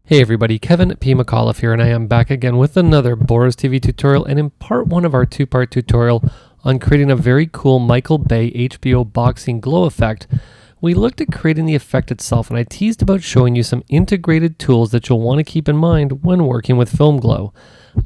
Hey everybody, Kevin P. McAuliffe here, and I am back again with another Boris TV tutorial, and in part one of our two-part tutorial on creating a very cool Michael Bay HBO boxing glow effect, we looked at creating the effect itself, and I teased about showing you some integrated tools that you'll want to keep in mind when working with Film Glow.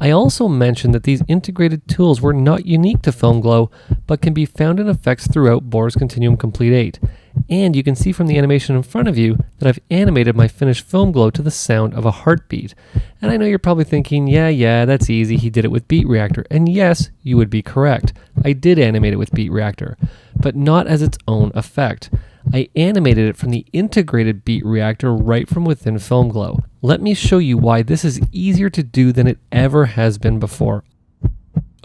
I also mentioned that these integrated tools were not unique to Film Glow, but can be found in effects throughout Boris Continuum Complete 8. And you can see from the animation in front of you that I've animated my finished Film Glow to the sound of a heartbeat. And I know you're probably thinking, yeah, that's easy, he did it with Beat Reactor. And yes, you would be correct. I did animate it with Beat Reactor, but not as its own effect. I animated it from the integrated Beat Reactor right from within Film Glow. Let me show you why this is easier to do than it ever has been before.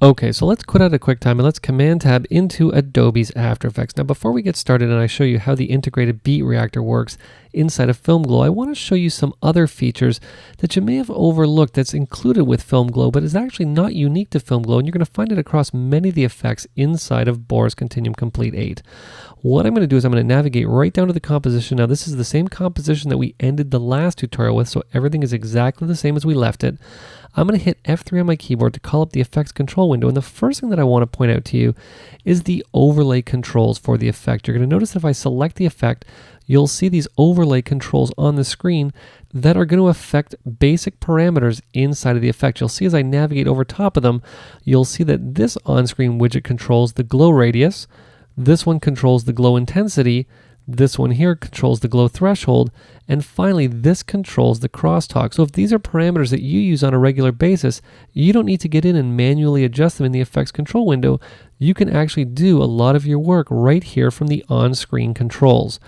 Okay, so let's quit out of QuickTime and let's Command Tab into Adobe's After Effects. Now before we get started and I show you how the integrated Beat Reactor works inside of Film Glow, I want to show you some other features that you may have overlooked that's included with Film Glow, but is actually not unique to Film Glow, and you're going to find it across many of the effects inside of Boris Continuum Complete 8. What I'm going to do is I'm going to navigate right down to the composition. Now this is the same composition that we ended the last tutorial with, so everything is exactly the same as we left it. I'm going to hit F3 on my keyboard to call up the effects control window, and the first thing that I want to point out to you is the overlay controls for the effect. You're going to notice if I select the effect, you'll see these overlay controls on the screen that are going to affect basic parameters inside of the effect. You'll see as I navigate over top of them, you'll see that this on-screen widget controls the glow radius, this one controls the glow intensity, this one here controls the glow threshold, and finally this controls the crosstalk. So if these are parameters that you use on a regular basis, you don't need to get in and manually adjust them in the effects control window. You can actually do a lot of your work right here from the on-screen controls.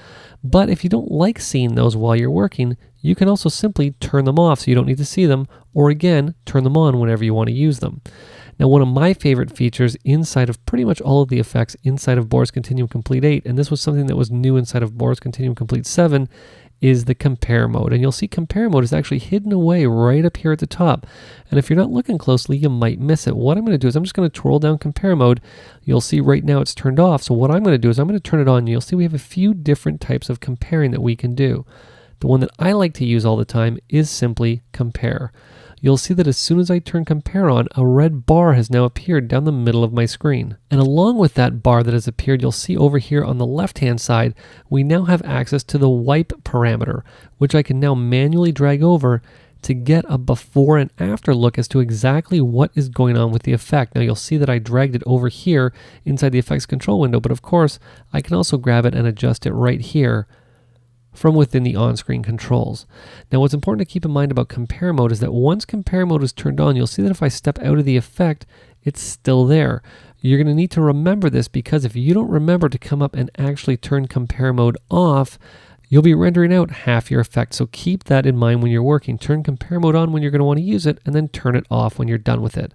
But if you don't like seeing those while you're working, you can also simply turn them off so you don't need to see them, or again, turn them on whenever you want to use them. Now, one of my favorite features inside of pretty much all of the effects inside of Boris Continuum Complete 8, and this was something that was new inside of Boris Continuum Complete 7, is the compare mode. And you'll see compare mode is actually hidden away right up here at the top. And if you're not looking closely, you might miss it. What I'm going to do is I'm just going to twirl down compare mode. You'll see right now it's turned off. So what I'm going to do is I'm going to turn it on. You'll see we have a few different types of comparing that we can do. The one that I like to use all the time is simply compare. You'll see that as soon as I turn compare on, a red bar has now appeared down the middle of my screen. And along with that bar that has appeared, you'll see over here on the left-hand side, we now have access to the wipe parameter, which I can now manually drag over to get a before and after look as to exactly what is going on with the effect. Now you'll see that I dragged it over here inside the effects control window, but of course, I can also grab it and adjust it right here from within the on-screen controls. Now what's important to keep in mind about compare mode is that once compare mode is turned on, you'll see that if I step out of the effect, it's still there. You're going to need to remember this, because if you don't remember to come up and actually turn compare mode off, you'll be rendering out half your effect. So keep that in mind when you're working. Turn compare mode on when you're going to want to use it, and then turn it off when you're done with it.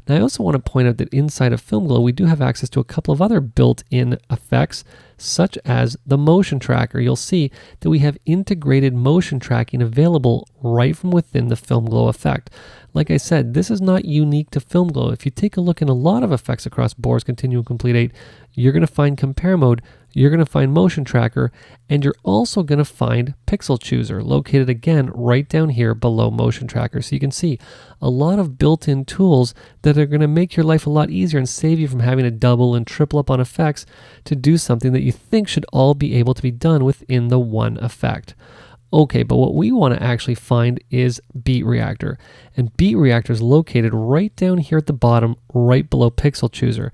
Now I also want to point out that inside of Film Glow, we do have access to a couple of other built-in effects, such as the motion tracker. You'll see that we have integrated motion tracking available right from within the Film Glow effect. Like I said, this is not unique to Film Glow. If you take a look in a lot of effects across Boris Continuum Complete 8, you're going to find compare mode, you're going to find motion tracker, and you're also going to find PixelChooser, located again right down here below motion tracker. So you can see a lot of built-in tools that are going to make your life a lot easier and save you from having to double and triple up on effects to do something that you think should all be able to be done within the one effect. Okay, but what we want to actually find is Beat Reactor. And Beat Reactor is located right down here at the bottom, right below PixelChooser.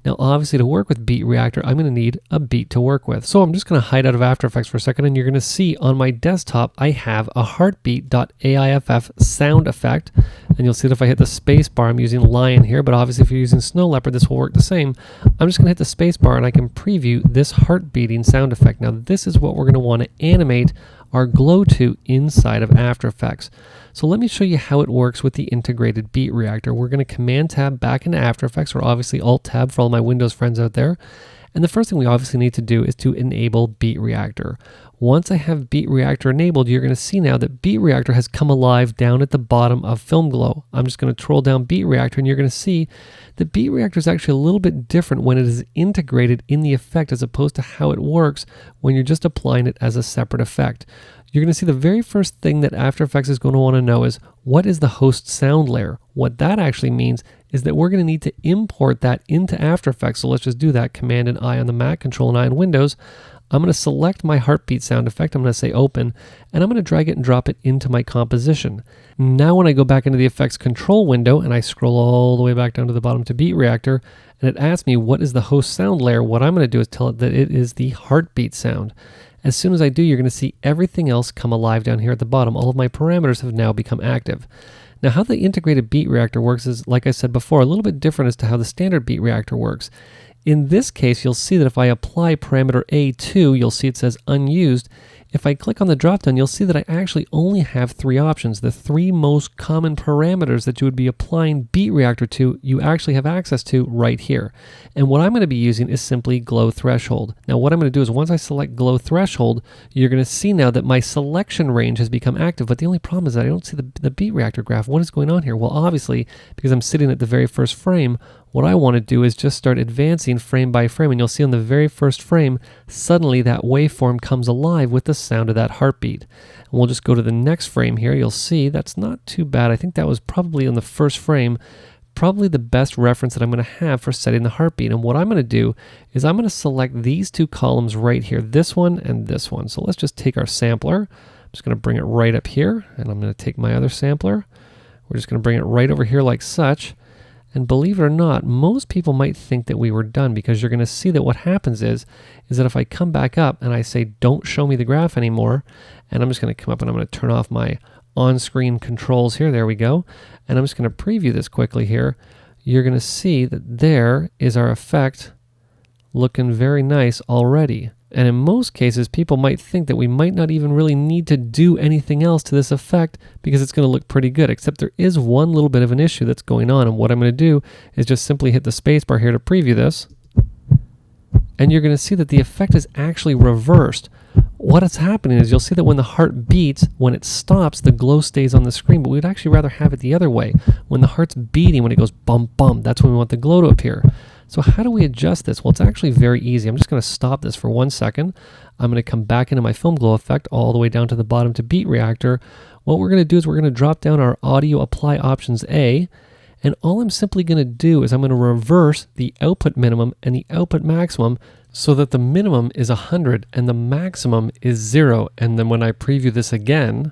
Now, obviously, to work with Beat Reactor, I'm going to need a beat to work with. So I'm just going to hide out of After Effects for a second, and you're going to see on my desktop, I have a heartbeat.aiff sound effect. And you'll see that if I hit the space bar, I'm using Lion here, but obviously if you're using Snow Leopard, this will work the same. I'm just going to hit the space bar, and I can preview this heart beating sound effect. Now, this is what we're going to want to animate our glow to inside of After Effects. So let me show you how it works with the integrated Beat Reactor. We're going to Command Tab back into After Effects, or obviously Alt Tab for all my Windows friends out there. And the first thing we obviously need to do is to enable Beat Reactor. Once I have Beat Reactor enabled, you're going to see now that Beat Reactor has come alive down at the bottom of Film Glow. I'm just going to troll down Beat Reactor, and you're going to see that Beat Reactor is actually a little bit different when it is integrated in the effect as opposed to how it works when you're just applying it as a separate effect. You're going to see the very first thing that After Effects is going to want to know is, what is the host sound layer? What that actually means is that we're going to need to import that into After Effects. So let's just do that. Command and I on the Mac, Control and I on Windows. I'm going to select my heartbeat sound effect. I'm going to say open, and I'm going to drag it and drop it into my composition. Now when I go back into the effects control window and I scroll all the way back down to the bottom to Beat Reactor, and it asks me what is the host sound layer, what I'm going to do is tell it that it is the heartbeat sound. As soon as I do, you're going to see everything else come alive down here at the bottom. All of my parameters have now become active. Now, how the integrated Beat Reactor works is, like I said before, a little bit different as to how the standard Beat Reactor works. In this case, you'll see that if I apply parameter A2, you'll see it says unused. If I click on the dropdown, you'll see that I actually only have 3 options. The 3 most common parameters that you would be applying Beat Reactor to, you actually have access to right here. And what I'm going to be using is simply Glow Threshold. Now what I'm going to do is once I select Glow Threshold, you're going to see now that my selection range has become active. But the only problem is that I don't see the Beat Reactor graph. What is going on here? Well, obviously, because I'm sitting at the very first frame, what I want to do is just start advancing frame by frame, and you'll see on the very first frame, suddenly that waveform comes alive with the sound of that heartbeat. And we'll just go to the next frame here. You'll see that's not too bad. I think that was probably on the first frame, probably the best reference that I'm going to have for setting the heartbeat. And what I'm going to do is I'm going to select these 2 columns right here, this one and this one. So let's just take our sampler. I'm just going to bring it right up here, and I'm going to take my other sampler. We're just going to bring it right over here like such. And believe it or not, most people might think that we were done, because you're going to see that what happens is that if I come back up and I say, don't show me the graph anymore, and I'm just going to come up and I'm going to turn off my on-screen controls here. There we go. And I'm just going to preview this quickly here. You're going to see that there is our effect looking very nice already. And in most cases, people might think that we might not even really need to do anything else to this effect because it's going to look pretty good, except there is one little bit of an issue that's going on. And what I'm going to do is just simply hit the spacebar here to preview this. And you're going to see that the effect is actually reversed. What is happening is you'll see that when the heart beats, when it stops, the glow stays on the screen, but we'd actually rather have it the other way. When the heart's beating, when it goes bum bum, that's when we want the glow to appear. So how do we adjust this? Well, it's actually very easy. I'm just going to stop this for 1 second. I'm going to come back into my Film Glow effect all the way down to the bottom to Beat Reactor. What we're going to do is we're going to drop down our Audio Apply Options A, and all I'm simply going to do is I'm going to reverse the output minimum and the output maximum so that the minimum is 100 and the maximum is 0. And then when I preview this again,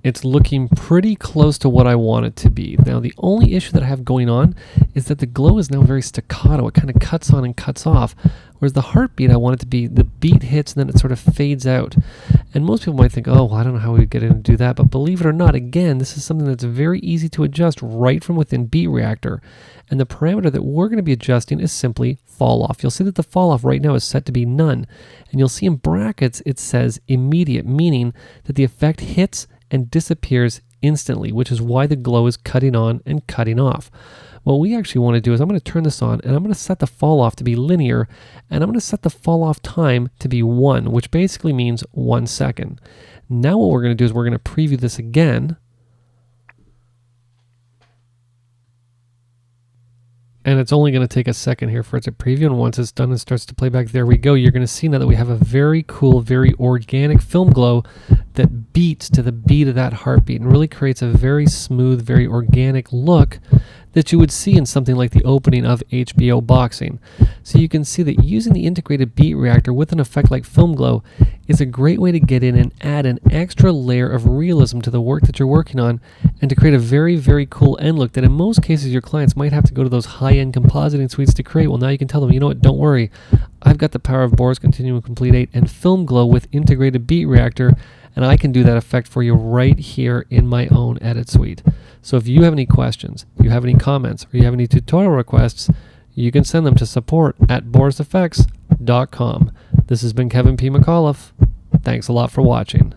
it's looking pretty close to what I want it to be. Now, the only issue that I have going on is that the glow is now very staccato. It kind of cuts on and cuts off. Whereas the heartbeat, I want it to be, the beat hits and then it sort of fades out. And most people might think, oh, well, I don't know how we would get in and do that. But believe it or not, again, this is something that's very easy to adjust right from within Beat Reactor. And the parameter that we're going to be adjusting is simply fall off. You'll see that the fall off right now is set to be none. And you'll see in brackets, it says immediate, meaning that the effect hits and disappears instantly, which is why the glow is cutting on and cutting off. What we actually want to do is I'm going to turn this on and I'm going to set the fall off to be linear, and I'm going to set the fall off time to be 1, which basically means 1 second. Now what we're going to do is we're going to preview this again. And it's only going to take a second here for it to preview, and once it's done and starts to play back, there we go. You're going to see now that we have a very cool, very organic film glow that beats to the beat of that heartbeat and really creates a very smooth, very organic look that you would see in something like the opening of HBO Boxing. So you can see that using the integrated Beat Reactor with an effect like Film Glow is a great way to get in and add an extra layer of realism to the work that you're working on, and to create a very, very cool end look that in most cases your clients might have to go to those high-end compositing suites to create. Well, now you can tell them, you know what, don't worry. I've got the power of Boris Continuum Complete 8 and Film Glow with integrated Beat Reactor, and I can do that effect for you right here in my own edit suite. So if you have any questions, you have any comments, or you have any tutorial requests, you can send them to support@boriseffects.com. This has been Kevin P. McAuliffe. Thanks a lot for watching.